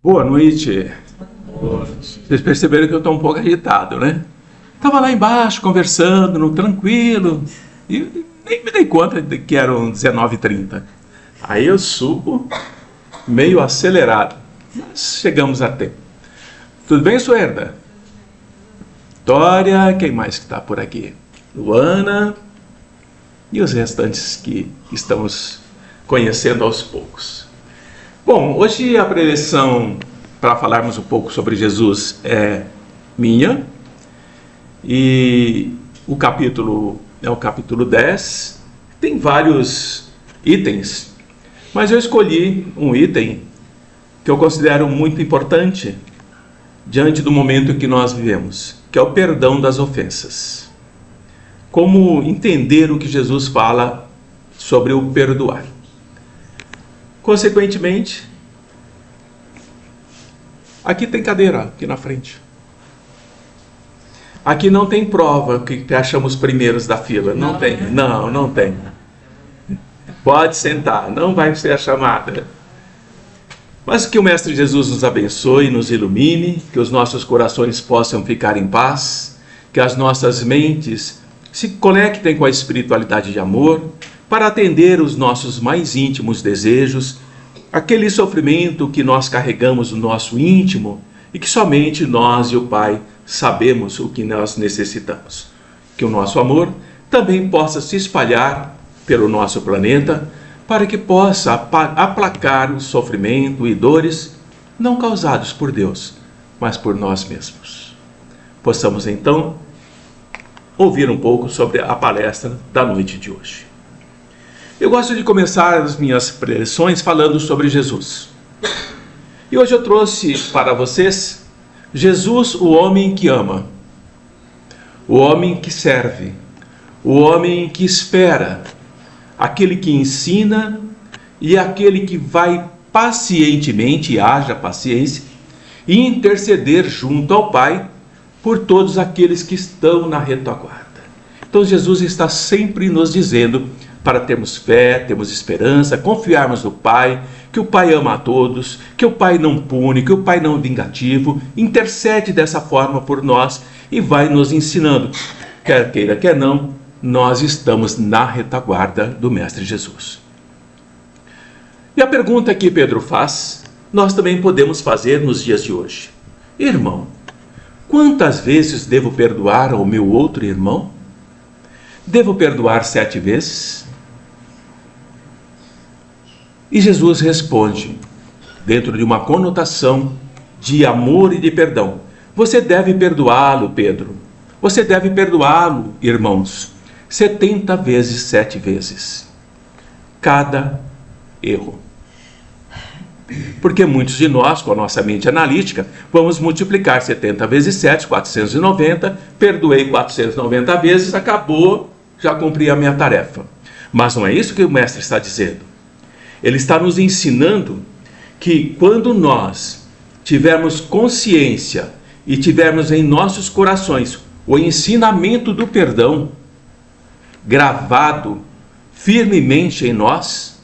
Boa noite. Vocês perceberam que eu estou um pouco agitado, né? Estava lá embaixo conversando, no tranquilo, e nem me dei conta de que eram 19h30. Aí eu subo, meio acelerado, mas chegamos a tempo. Tudo bem, Suerda? Vitória, quem mais que está por aqui? Luana e os restantes que estamos conhecendo aos poucos. Bom, hoje a preleção para falarmos um pouco sobre Jesus é minha, e o capítulo é o capítulo 10, tem vários itens, mas eu escolhi um item que eu considero muito importante diante do momento que nós vivemos, que é o perdão das ofensas. Como entender o que Jesus fala sobre o perdoar. Consequentemente, aqui tem cadeira, aqui na frente. Aqui não tem prova que achamos primeiros da fila. Não tem. Não tem. Pode sentar, não vai ser a chamada. Mas que o Mestre Jesus nos abençoe, nos ilumine, que os nossos corações possam ficar em paz, que as nossas mentes se conectem com a espiritualidade de amor, para atender os nossos mais íntimos desejos, aquele sofrimento que nós carregamos no nosso íntimo e que somente nós e o Pai sabemos o que nós necessitamos. Que o nosso amor também possa se espalhar pelo nosso planeta, para que possa aplacar o sofrimento e dores não causados por Deus, mas por nós mesmos. Possamos então ouvir um pouco sobre a palestra da noite de hoje. Eu gosto de começar as minhas preleções falando sobre Jesus. E hoje eu trouxe para vocês Jesus, o homem que ama, o homem que serve, o homem que espera, aquele que ensina e aquele que vai pacientemente, haja paciência, e interceder junto ao Pai por todos aqueles que estão na retaguarda. Então Jesus está sempre nos dizendo para termos fé, termos esperança, confiarmos no Pai, que o Pai ama a todos, que o Pai não pune, que o Pai não é vingativo, intercede dessa forma por nós e vai nos ensinando. Quer queira, quer não, nós estamos na retaguarda do Mestre Jesus. E a pergunta que Pedro faz, nós também podemos fazer nos dias de hoje. Irmão, quantas vezes devo perdoar ao meu outro irmão? Devo perdoar 7 vezes? E Jesus responde, dentro de uma conotação de amor e de perdão. Você deve perdoá-lo, Pedro. Você deve perdoá-lo, irmãos, 70 vezes 7 vezes. Cada erro. Porque muitos de nós, com a nossa mente analítica, vamos multiplicar 70 vezes 7, 490, perdoei 490 vezes, acabou, já cumpri a minha tarefa. Mas não é isso que o Mestre está dizendo. Ele está nos ensinando que quando nós tivermos consciência e tivermos em nossos corações o ensinamento do perdão gravado firmemente em nós,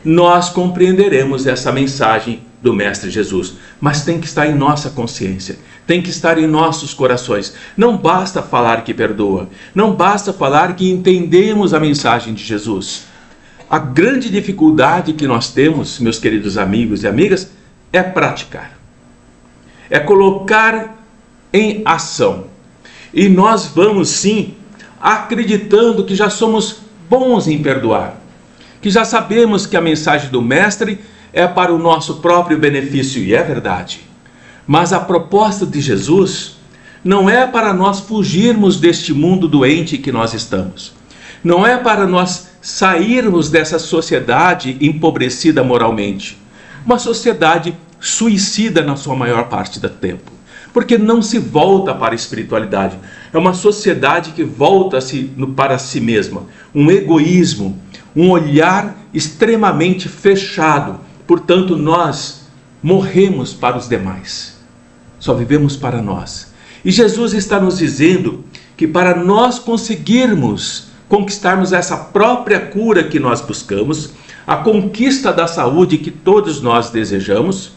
nós compreenderemos essa mensagem do Mestre Jesus. Mas tem que estar em nossa consciência, tem que estar em nossos corações. Não basta falar que perdoa, não basta falar que entendemos a mensagem de Jesus. A grande dificuldade que nós temos, meus queridos amigos e amigas, é praticar. É colocar em ação. E nós vamos sim acreditando que já somos bons em perdoar. Que já sabemos que a mensagem do Mestre é para o nosso próprio benefício, e é verdade. Mas a proposta de Jesus não é para nós fugirmos deste mundo doente que nós estamos. Não é para nós sairmos dessa sociedade empobrecida moralmente. Uma sociedade suicida na sua maior parte do tempo. Porque não se volta para a espiritualidade. É uma sociedade que volta-se para si mesma. Um egoísmo, um olhar extremamente fechado. Portanto, nós morremos para os demais. Só vivemos para nós. E Jesus está nos dizendo que para nós conseguirmos conquistarmos essa própria cura que nós buscamos, a conquista da saúde que todos nós desejamos,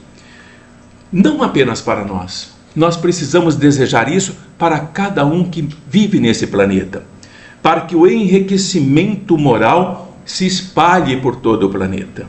não apenas para nós. Nós precisamos desejar isso para cada um que vive nesse planeta, para que o enriquecimento moral se espalhe por todo o planeta.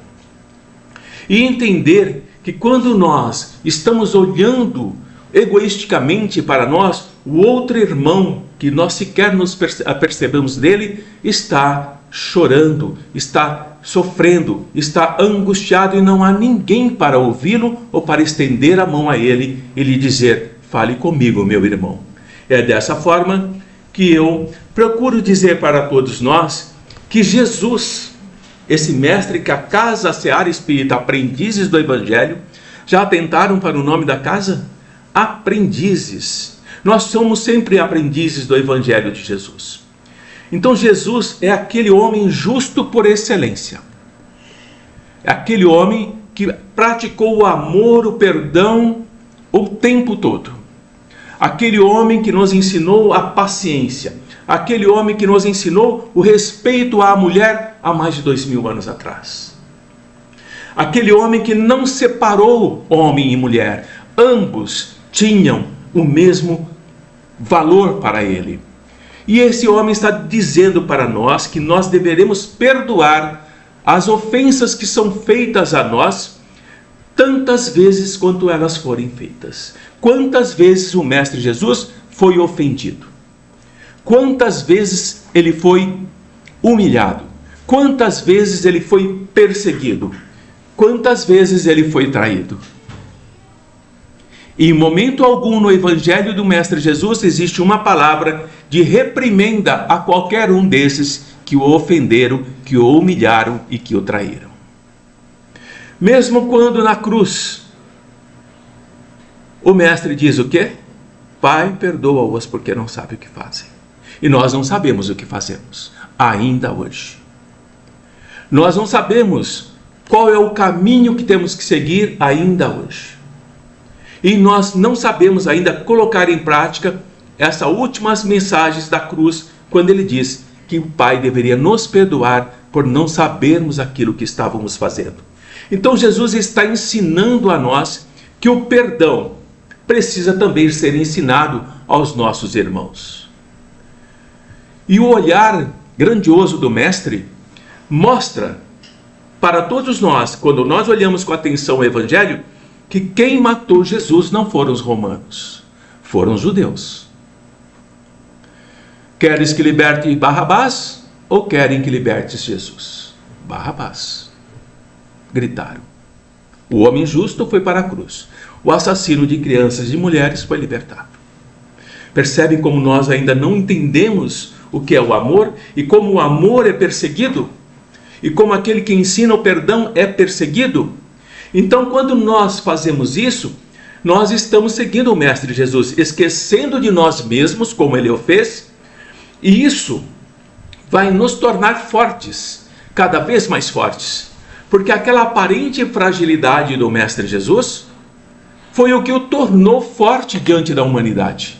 E entender que quando nós estamos olhando egoisticamente para nós, o outro irmão que nós sequer nos apercebemos dele está chorando, está sofrendo, está angustiado e não há ninguém para ouvi-lo ou para estender a mão a ele e lhe dizer: fale comigo, meu irmão. É dessa forma que eu procuro dizer para todos nós que Jesus, esse mestre que a Casa Seara Espírita, aprendizes do Evangelho, já atentaram para o nome da casa? Aprendizes. Nós somos sempre aprendizes do Evangelho de Jesus. Então Jesus é aquele homem justo por excelência. É aquele homem que praticou o amor, o perdão o tempo todo. Aquele homem que nos ensinou a paciência. Aquele homem que nos ensinou o respeito à mulher há mais de 2000 anos atrás. Aquele homem que não separou homem e mulher. Ambos tinham o mesmo valor para ele. E esse homem está dizendo para nós que nós deveremos perdoar as ofensas que são feitas a nós, tantas vezes quanto elas forem feitas. Quantas vezes o Mestre Jesus foi ofendido? Quantas vezes ele foi humilhado? Quantas vezes ele foi perseguido? Quantas vezes ele foi traído? E em momento algum no Evangelho do Mestre Jesus existe uma palavra de reprimenda a qualquer um desses que o ofenderam, que o humilharam e que o traíram. Mesmo quando na cruz o Mestre diz o quê? Pai, perdoa-os porque não sabem o que fazem. E nós não sabemos o que fazemos, ainda hoje. Nós não sabemos qual é o caminho que temos que seguir ainda hoje. E nós não sabemos ainda colocar em prática essas últimas mensagens da cruz, quando ele diz que o Pai deveria nos perdoar por não sabermos aquilo que estávamos fazendo. Então Jesus está ensinando a nós que o perdão precisa também ser ensinado aos nossos irmãos. E o olhar grandioso do Mestre mostra para todos nós, quando nós olhamos com atenção o Evangelho, que quem matou Jesus não foram os romanos, foram os judeus. Queres que liberte Barrabás ou querem que libertes Jesus? Barrabás. Gritaram. O homem justo foi para a cruz. O assassino de crianças e mulheres foi libertado. Percebem como nós ainda não entendemos o que é o amor e como o amor é perseguido? E como aquele que ensina o perdão é perseguido? Então, quando nós fazemos isso, nós estamos seguindo o Mestre Jesus, esquecendo de nós mesmos, como ele o fez, e isso vai nos tornar fortes, cada vez mais fortes, porque aquela aparente fragilidade do Mestre Jesus foi o que o tornou forte diante da humanidade.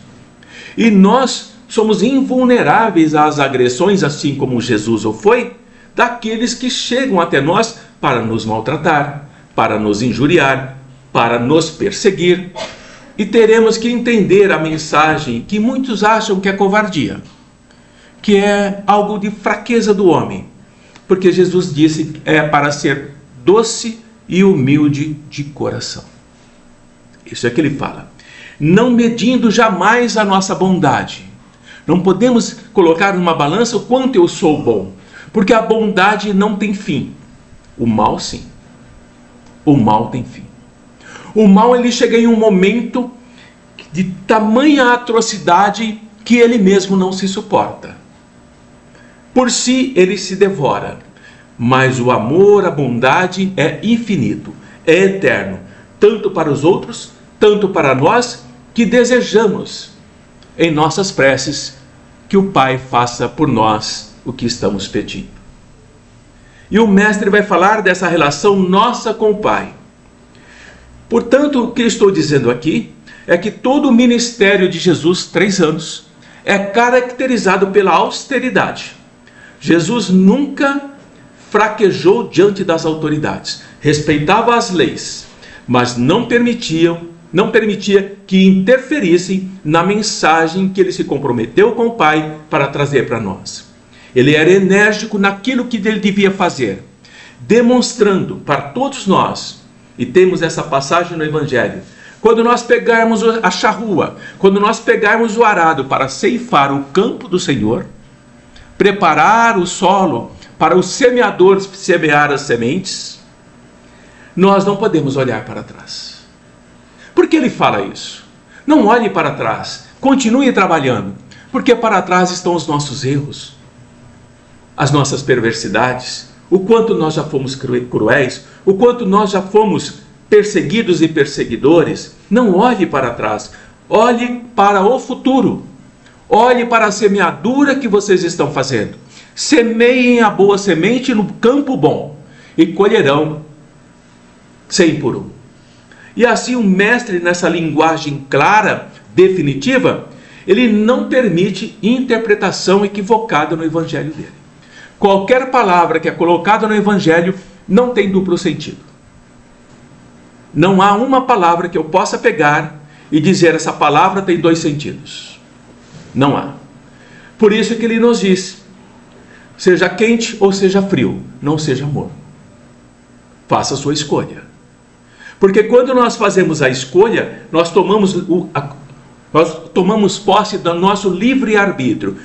E nós somos invulneráveis às agressões, assim como Jesus o foi, daqueles que chegam até nós para nos maltratar, para nos injuriar, para nos perseguir. E teremos que entender a mensagem que muitos acham que é covardia, que é algo de fraqueza do homem, porque Jesus disse que é para ser doce e humilde de coração. Isso é que ele fala. Não medindo jamais a nossa bondade. Não podemos colocar numa balança o quanto eu sou bom, porque a bondade não tem fim. O mal sim. O mal tem fim. O mal ele chega em um momento de tamanha atrocidade que ele mesmo não se suporta. Por si ele se devora, mas o amor, a bondade é infinito, é eterno, tanto para os outros, tanto para nós que desejamos em nossas preces que o Pai faça por nós o que estamos pedindo. E o Mestre vai falar dessa relação nossa com o Pai. Portanto, o que eu estou dizendo aqui é que todo o ministério de Jesus, 3 anos, é caracterizado pela austeridade. Jesus nunca fraquejou diante das autoridades, respeitava as leis, mas não permitiam não permitia que interferissem na mensagem que ele se comprometeu com o Pai para trazer para nós. Ele era enérgico naquilo que ele devia fazer, demonstrando para todos nós, e temos essa passagem no Evangelho, quando nós pegarmos a charrua, quando nós pegarmos o arado para ceifar o campo do Senhor, preparar o solo para o semeador semear as sementes, nós não podemos olhar para trás. Por que ele fala isso? Não olhe para trás, continue trabalhando, porque para trás estão os nossos erros, as nossas perversidades, o quanto nós já fomos cruéis, o quanto nós já fomos perseguidos e perseguidores. Não olhe para trás, olhe para o futuro, olhe para a semeadura que vocês estão fazendo. Semeiem a boa semente no campo bom e colherão 100 por 1. E assim o mestre, nessa linguagem clara, definitiva, ele não permite interpretação equivocada no evangelho dele. Qualquer palavra que é colocada no evangelho não tem duplo sentido. Não há uma palavra que eu possa pegar e dizer essa palavra tem dois sentidos. Não há. Por isso que ele nos diz, seja quente ou seja frio, não seja morno. Faça a sua escolha. Porque quando nós fazemos a escolha, nós tomamos posse do nosso livre-arbítrio,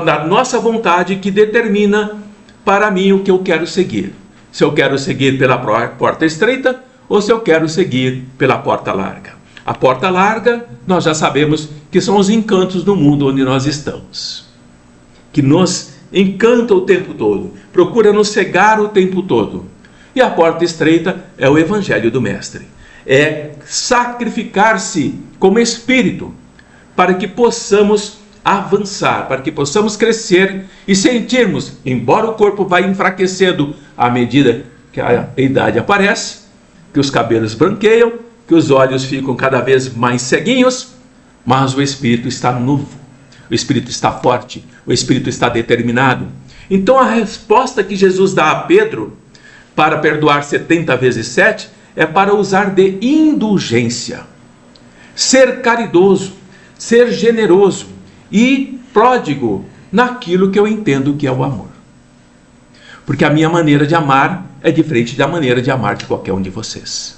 da nossa vontade que determina para mim o que eu quero seguir. Se eu quero seguir pela porta estreita ou se eu quero seguir pela porta larga. A porta larga, nós já sabemos que são os encantos do mundo onde nós estamos, que nos encanta o tempo todo, procura nos cegar o tempo todo. E a porta estreita é o evangelho do mestre. É sacrificar-se como espírito para que possamos avançar, para que possamos crescer e sentirmos, embora o corpo vá enfraquecendo à medida que a idade aparece, que os cabelos branqueiam, que os olhos ficam cada vez mais ceguinhos, mas o espírito está novo, o espírito está forte, o espírito está determinado. Então a resposta que Jesus dá a Pedro para perdoar 70 vezes 7 é para usar de indulgência, ser caridoso, ser generoso e pródigo naquilo que eu entendo que é o amor. Porque a minha maneira de amar é diferente da maneira de amar de qualquer um de vocês.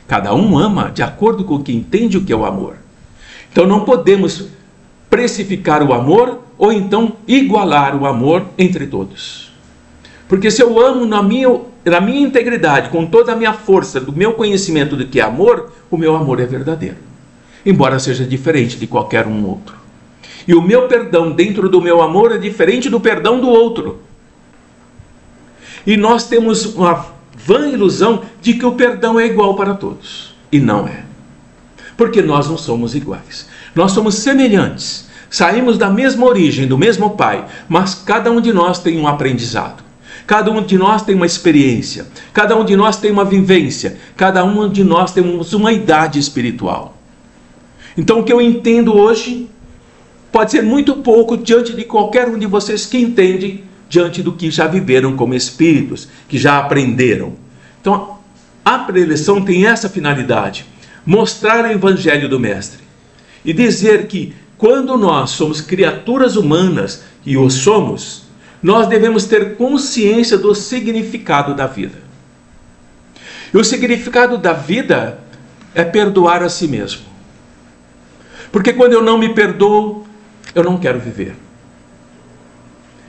Cada um ama de acordo com o que entende o que é o amor. Então não podemos precificar o amor ou então igualar o amor entre todos. Porque se eu amo na minha integridade, com toda a minha força, do meu conhecimento do que é amor, o meu amor é verdadeiro. Embora seja diferente de qualquer um outro. E o meu perdão dentro do meu amor é diferente do perdão do outro. E nós temos uma vã ilusão de que o perdão é igual para todos. E não é. Porque nós não somos iguais. Nós somos semelhantes. Saímos da mesma origem, do mesmo Pai. Mas cada um de nós tem um aprendizado. Cada um de nós tem uma experiência. Cada um de nós tem uma vivência. Cada um de nós temos uma idade espiritual. Então o que eu entendo hoje pode ser muito pouco diante de qualquer um de vocês que entende diante do que já viveram como espíritos, que já aprenderam. Então a preleção tem essa finalidade, mostrar o evangelho do mestre e dizer que quando nós somos criaturas humanas, e o somos, nós devemos ter consciência do significado da vida. E o significado da vida é perdoar a si mesmo. Porque quando eu não me perdoo, eu não quero viver.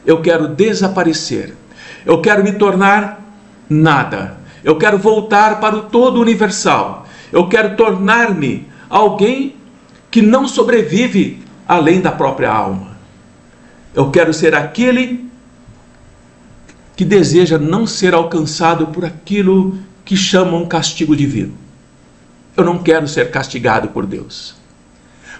Eu quero desaparecer. Eu quero me tornar nada. Eu quero voltar para o todo universal. Eu quero tornar-me alguém que não sobrevive além da própria alma. Eu quero ser aquele que deseja não ser alcançado por aquilo que chamam castigo divino. Eu não quero ser castigado por Deus.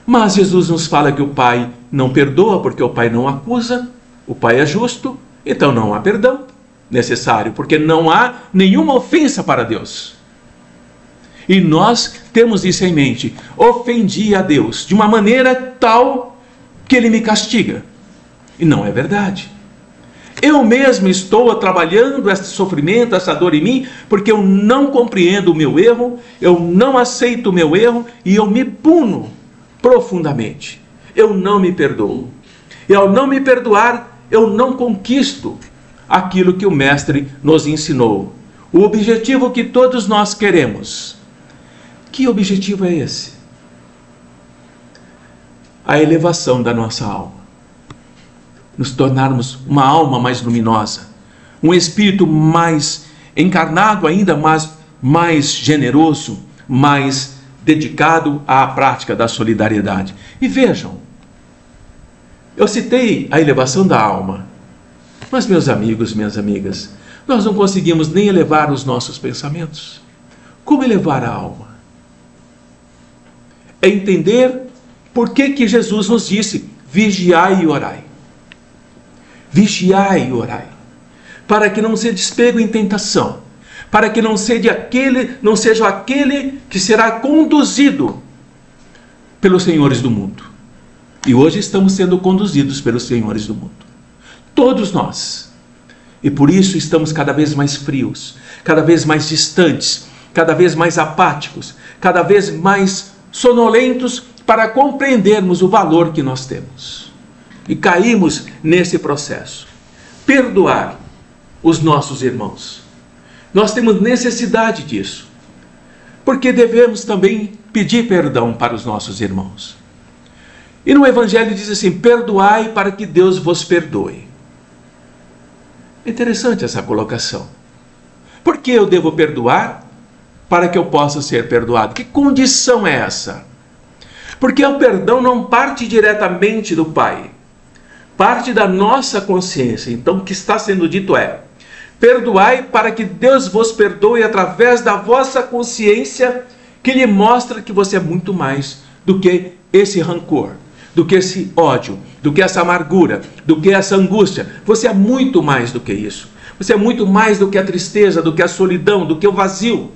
Mas Jesus nos fala que o Pai não perdoa porque o Pai não acusa, o Pai é justo, então não há perdão necessário, porque não há nenhuma ofensa para Deus. E nós temos isso em mente. Ofendi a Deus de uma maneira tal que Ele me castiga. E não é verdade. Eu mesmo estou trabalhando esse sofrimento, essa dor em mim, porque eu não compreendo o meu erro, eu não aceito o meu erro e eu me puno profundamente. Eu não me perdoo. E ao não me perdoar, eu não conquisto aquilo que o Mestre nos ensinou. O objetivo que todos nós queremos. Que objetivo é esse? A elevação da nossa alma. Nos tornarmos uma alma mais luminosa, um espírito mais encarnado ainda, mas mais generoso, mais dedicado à prática da solidariedade. E vejam, eu citei a elevação da alma, mas meus amigos, minhas amigas, nós não conseguimos nem elevar os nossos pensamentos. Como elevar a alma? É entender por que Jesus nos disse, vigiai e orai. Vigiai e orai, para que não seja despego em tentação, para que não seja aquele que será conduzido pelos senhores do mundo. E hoje estamos sendo conduzidos pelos senhores do mundo. Todos nós. E por isso estamos cada vez mais frios, cada vez mais distantes, cada vez mais apáticos, cada vez mais sonolentos para compreendermos o valor que nós temos. E caímos nesse processo. Perdoar os nossos irmãos. Nós temos necessidade disso. Porque devemos também pedir perdão para os nossos irmãos. E no Evangelho diz assim, perdoai para que Deus vos perdoe. É interessante essa colocação. Por que eu devo perdoar? Para que eu possa ser perdoado. Que condição é essa? Porque o perdão não parte diretamente do Pai. Parte da nossa consciência. Então o que está sendo dito é, perdoai para que Deus vos perdoe através da vossa consciência, que lhe mostra que você é muito mais do que esse rancor, do que esse ódio, do que essa amargura, do que essa angústia. Você é muito mais do que isso. Você é muito mais do que a tristeza, do que a solidão, do que o vazio.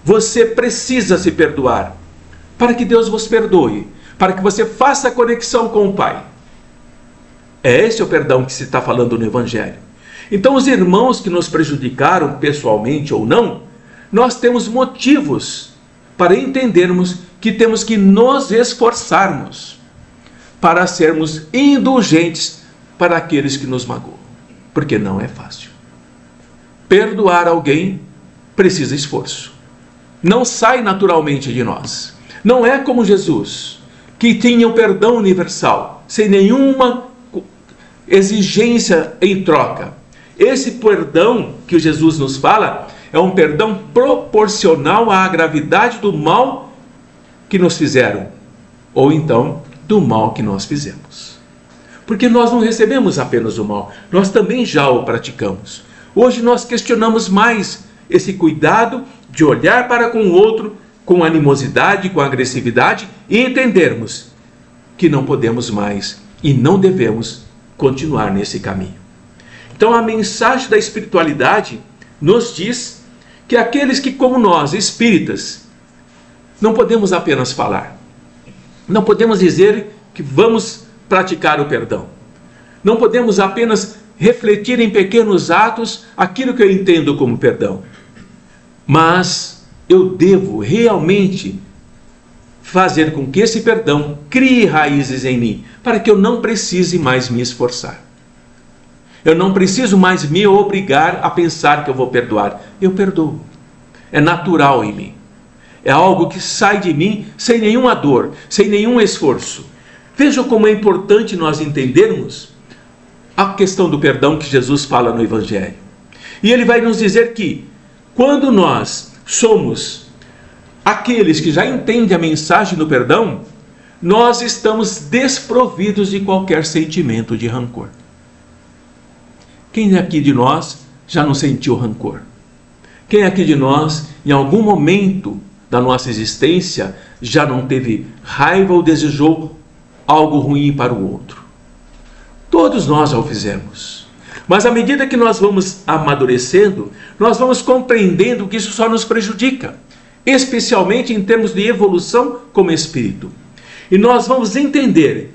Você precisa se perdoar para que Deus vos perdoe, para que você faça a conexão com o Pai. É esse o perdão que se está falando no Evangelho. Então os irmãos que nos prejudicaram pessoalmente ou não, nós temos motivos para entendermos que temos que nos esforçarmos para sermos indulgentes para aqueles que nos magoam. Porque não é fácil. Perdoar alguém precisa esforço. Não sai naturalmente de nós. Não é como Jesus, que tinha o perdão universal, sem nenhuma exigência em troca. Esse perdão que Jesus nos fala é um perdão proporcional à gravidade do mal que nos fizeram, ou então do mal que nós fizemos. Porque nós não recebemos apenas o mal, nós também já o praticamos. Hoje nós questionamos mais esse cuidado de olhar para com o outro com animosidade, com agressividade e entendermos que não podemos mais e não devemos continuar nesse caminho. Então a mensagem da espiritualidade nos diz que aqueles que, como nós, espíritas, não podemos apenas falar. Não podemos dizer que vamos praticar o perdão. Não podemos apenas refletir em pequenos atos aquilo que eu entendo como perdão. Mas eu devo realmente fazer com que esse perdão crie raízes em mim, para que eu não precise mais me esforçar. Eu não preciso mais me obrigar a pensar que eu vou perdoar. Eu perdoo. É natural em mim. É algo que sai de mim sem nenhuma dor, sem nenhum esforço. Veja como é importante nós entendermos a questão do perdão que Jesus fala no Evangelho. E ele vai nos dizer que quando nós somos aqueles que já entendem a mensagem do perdão, nós estamos desprovidos de qualquer sentimento de rancor. Quem aqui de nós já não sentiu rancor? Quem aqui de nós, em algum momento da nossa existência, já não teve raiva ou desejou algo ruim para o outro? Todos nós já o fizemos. Mas à medida que nós vamos amadurecendo, nós vamos compreendendo que isso só nos prejudica, especialmente em termos de evolução como espírito. E nós vamos entender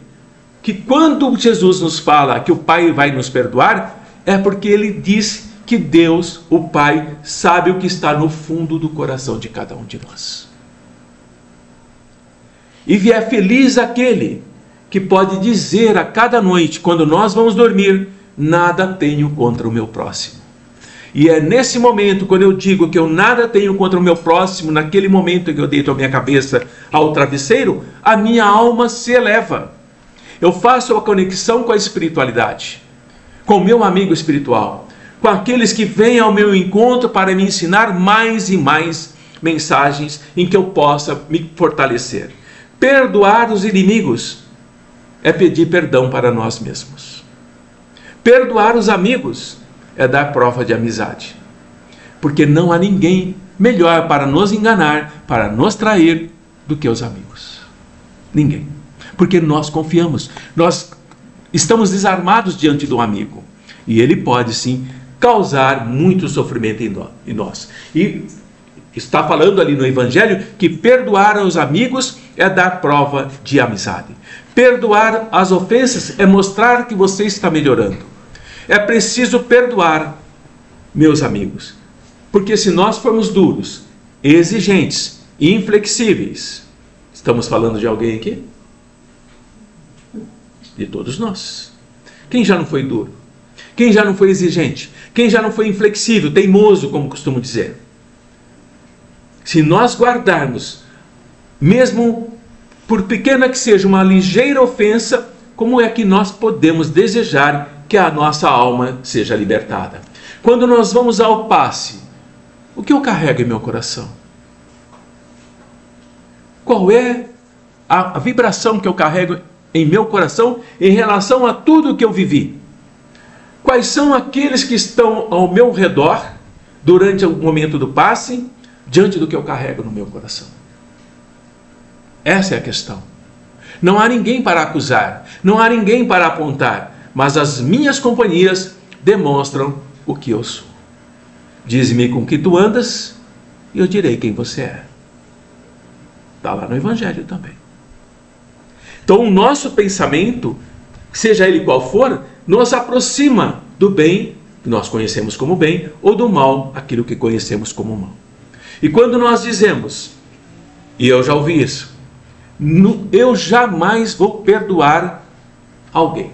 que quando Jesus nos fala que o Pai vai nos perdoar, é porque ele diz que Deus, o Pai, sabe o que está no fundo do coração de cada um de nós. E é feliz aquele que pode dizer a cada noite, quando nós vamos dormir, nada tenho contra o meu próximo. E é nesse momento, quando eu digo que eu nada tenho contra o meu próximo, naquele momento em que eu deito a minha cabeça ao travesseiro, a minha alma se eleva. Eu faço a conexão com a espiritualidade, com o meu amigo espiritual, com aqueles que vêm ao meu encontro para me ensinar mais e mais mensagens em que eu possa me fortalecer. Perdoar os inimigos é pedir perdão para nós mesmos. Perdoar os amigos é dar prova de amizade. Porque não há ninguém melhor para nos enganar, para nos trair, do que os amigos. Ninguém. Porque nós confiamos. Nós estamos desarmados diante do amigo. E ele pode, sim, causar muito sofrimento em nós. E está falando ali no Evangelho que perdoar aos amigos é dar prova de amizade. Perdoar as ofensas é mostrar que você está melhorando. É preciso perdoar, meus amigos, porque se nós formos duros, exigentes, inflexíveis, estamos falando de alguém aqui? De todos nós. Quem já não foi duro? Quem já não foi exigente? Quem já não foi inflexível, teimoso, como costumo dizer? Se nós guardarmos, mesmo por pequena que seja uma ligeira ofensa, como é que nós podemos desejar que a nossa alma seja libertada? Quando nós vamos ao passe, o que eu carrego em meu coração? Qual é a vibração que eu carrego em meu coração em relação a tudo que eu vivi? Quais são aqueles que estão ao meu redor durante o momento do passe, diante do que eu carrego no meu coração? Essa é a questão. Não há ninguém para acusar, não há ninguém para apontar, mas as minhas companhias demonstram o que eu sou. Diz-me com que tu andas, e eu direi quem você é. Está lá no Evangelho também. Então o nosso pensamento, seja ele qual for, nos aproxima do bem, que nós conhecemos como bem, ou do mal, aquilo que conhecemos como mal. E quando nós dizemos, e eu já ouvi isso, eu jamais vou perdoar alguém,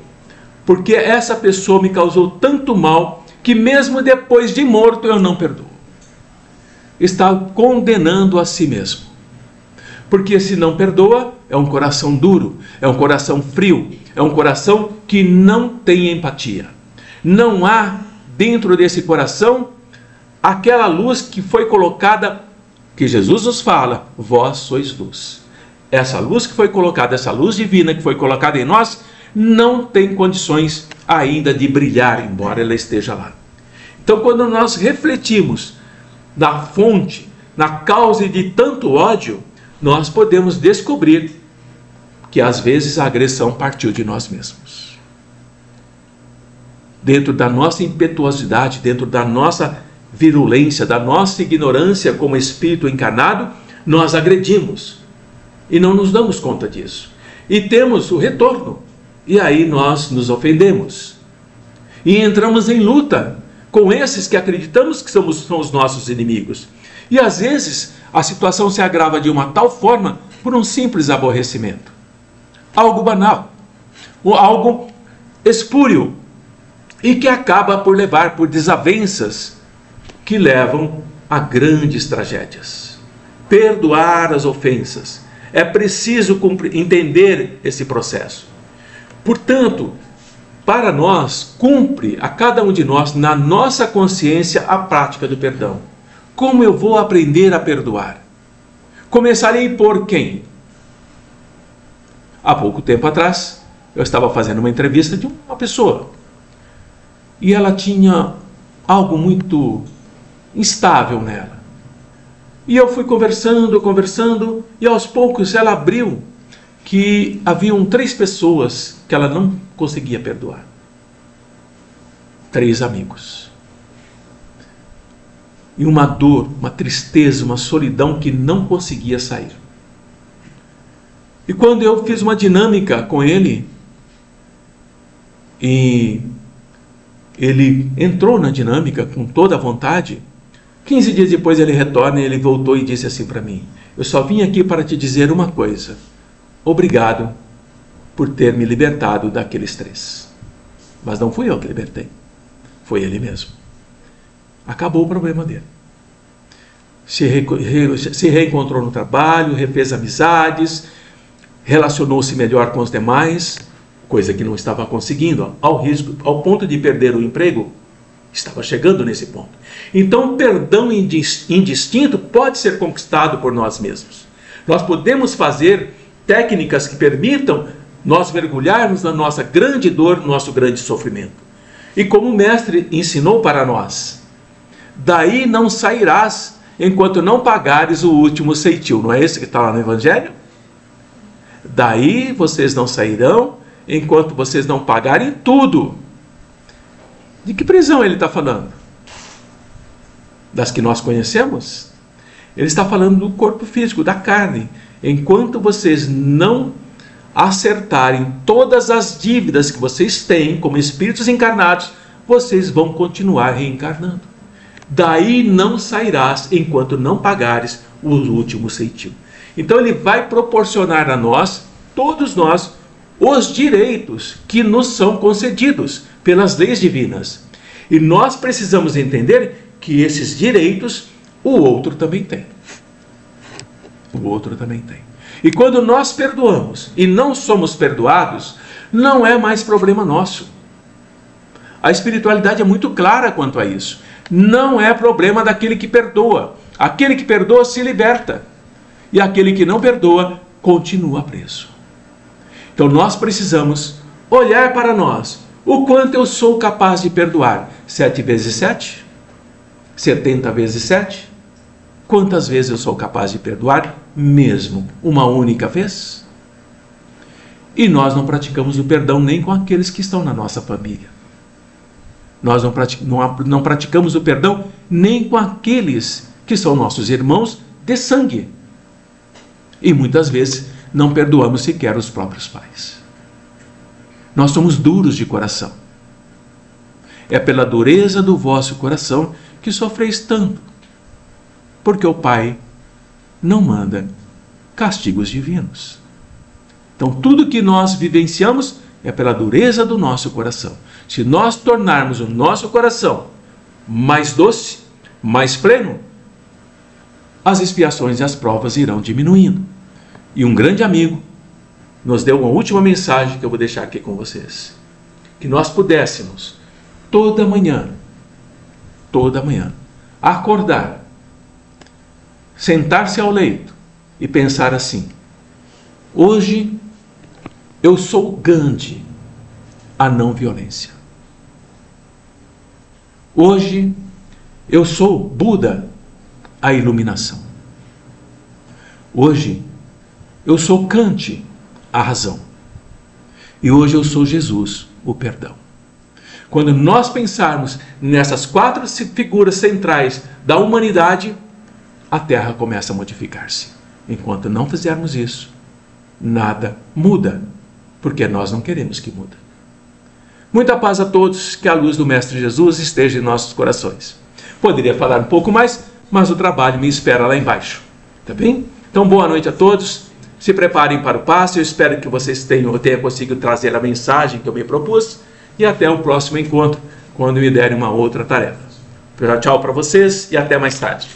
porque essa pessoa me causou tanto mal, que mesmo depois de morto eu não perdoo. Está condenando a si mesmo. Porque se não perdoa, é um coração duro, é um coração frio, é um coração que não tem empatia. Não há dentro desse coração aquela luz que foi colocada, que Jesus nos fala, vós sois luz. Essa luz que foi colocada, essa luz divina que foi colocada em nós, não tem condições ainda de brilhar, embora ela esteja lá. Então, quando nós refletimos na fonte, na causa de tanto ódio, nós podemos descobrir que às vezes a agressão partiu de nós mesmos. Dentro da nossa impetuosidade, dentro da nossa virulência, da nossa ignorância como espírito encarnado, nós agredimos e não nos damos conta disso. E temos o retorno, e aí nós nos ofendemos. E entramos em luta com esses que acreditamos que são os nossos inimigos. E às vezes a situação se agrava de uma tal forma por um simples aborrecimento. Algo banal, ou algo espúrio, e que acaba por levar por desavenças que levam a grandes tragédias. Perdoar as ofensas. É preciso entender esse processo. Portanto, para nós, cumpre a cada um de nós, na nossa consciência, a prática do perdão. Como eu vou aprender a perdoar? Começarei por quem? Há pouco tempo atrás, eu estava fazendo uma entrevista de uma pessoa. E ela tinha algo muito instável nela. E eu fui conversando, e aos poucos ela abriu que haviam 3 pessoas que ela não conseguia perdoar. 3 amigos. E uma dor, uma tristeza, uma solidão que não conseguia sair. E quando eu fiz uma dinâmica com ele, e ele entrou na dinâmica com toda a vontade. 15 dias depois ele retorna e ele voltou e disse assim para mim: eu só vim aqui para te dizer uma coisa. Obrigado por ter me libertado daqueles 3. Mas não fui eu que libertei. Foi ele mesmo. Acabou o problema dele. Se reencontrou no trabalho, refez amizades, relacionou-se melhor com os demais, coisa que não estava conseguindo, ao ponto de perder o emprego. Estava chegando nesse ponto. Então, o perdão indistinto pode ser conquistado por nós mesmos. Nós podemos fazer técnicas que permitam nós mergulharmos na nossa grande dor, no nosso grande sofrimento. E como o Mestre ensinou para nós: daí não sairás enquanto não pagares o último ceitil. Não é esse que está lá no Evangelho? Daí vocês não sairão enquanto vocês não pagarem tudo. De que prisão ele está falando? Das que nós conhecemos? Ele está falando do corpo físico, da carne. Enquanto vocês não acertarem todas as dívidas que vocês têm como espíritos encarnados, vocês vão continuar reencarnando. Daí não sairás enquanto não pagares o último ceitil. Então ele vai proporcionar a nós, todos nós, os direitos que nos são concedidos pelas leis divinas. E nós precisamos entender que esses direitos o outro também tem. O outro também tem. E quando nós perdoamos e não somos perdoados, não é mais problema nosso. A espiritualidade é muito clara quanto a isso. Não é problema daquele que perdoa. Aquele que perdoa se liberta. E aquele que não perdoa continua preso. Então nós precisamos olhar para nós. O quanto eu sou capaz de perdoar? 7 vezes 7? 70 vezes 7? Quantas vezes eu sou capaz de perdoar? Mesmo uma única vez? E nós não praticamos o perdão nem com aqueles que estão na nossa família. Nós não praticamos o perdão nem com aqueles que são nossos irmãos de sangue. E muitas vezes não perdoamos sequer os próprios pais. Nós somos duros de coração. É pela dureza do vosso coração que sofreis tanto, porque o Pai não manda castigos divinos. Então tudo que nós vivenciamos é pela dureza do nosso coração. Se nós tornarmos o nosso coração mais doce, mais pleno, as expiações e as provas irão diminuindo. E um grande amigo nos deu uma última mensagem que eu vou deixar aqui com vocês. Que nós pudéssemos, toda manhã, acordar, sentar-se ao leito e pensar assim: hoje eu sou Gandhi, a não violência. Hoje eu sou Buda, a iluminação. Hoje eu sou Kant, a razão. E hoje eu sou Jesus, o perdão. Quando nós pensarmos nessas 4 figuras centrais da humanidade, a Terra começa a modificar-se. Enquanto não fizermos isso, nada muda, porque nós não queremos que mude. Muita paz a todos, que a luz do Mestre Jesus esteja em nossos corações. Poderia falar um pouco mais, mas o trabalho me espera lá embaixo. Tá bem? Então, boa noite a todos. Se preparem para o passe. Eu espero que vocês tenham conseguido trazer a mensagem que eu me propus. E até o próximo encontro, quando me derem uma outra tarefa. Tchau para vocês e até mais tarde.